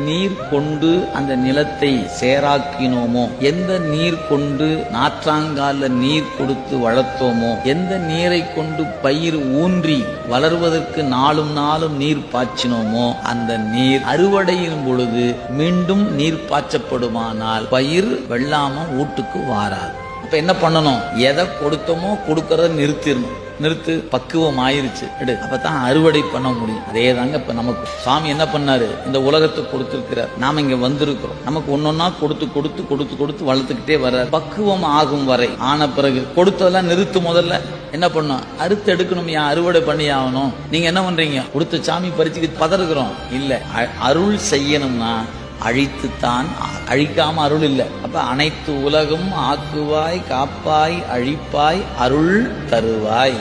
நீர் கொண்டு அந்த நிலத்தை சேராக்கினோமோ, எந்த நீர் கொண்டு நாற்றாங்கால நீர் கொடுத்து வளர்த்தோமோ, எந்த நீரை கொண்டு பயிர் ஊன்றி வளர்வதற்கு நாளும் நாளும் நீர் பாய்ச்சினோமோ, அந்த நீர் அறுவடையின் பொழுது மீண்டும் நீர் பாய்ச்சப்படுமானால் பயிர் வெள்ளாம வீட்டுக்கு வாராது. இப்ப என்ன பண்ணணும்? எதை கொடுத்தோமோ கொடுக்கறத நிறுத்து, பக்குவம் ஆயிருச்சு எடு, அப்பதான் அறுவடை பண்ண முடியும். அதே தாங்க இப்ப நமக்கு சாமி என்ன பண்ணாரு, இந்த உலகத்தை கொடுத்திருக்கிறார். நாம இங்க வந்திருக்கிறோம், நமக்கு ஒன்னொன்னா கொடுத்து வளர்த்துக்கிட்டே வர்ற பக்குவம் ஆகும் வரை. ஆன பிறகு கொடுத்ததெல்லாம் நிறுத்து. முதல்ல என்ன பண்ணும்? அறுத்து எடுக்கணும், அறுவடை பண்ணி ஆகணும். நீங்க என்ன பண்றீங்க? கொடுத்த சாமி பறிச்சுக்கிட்டு பதறுகிறோம். இல்ல, அருள் செய்யணும்னா அழித்துத்தான், அழிக்காம அருள் இல்லை. அப்ப அனைத்து உலகம் ஆக்குவாய், காப்பாய், அழிப்பாய், அருள் தருவாய்.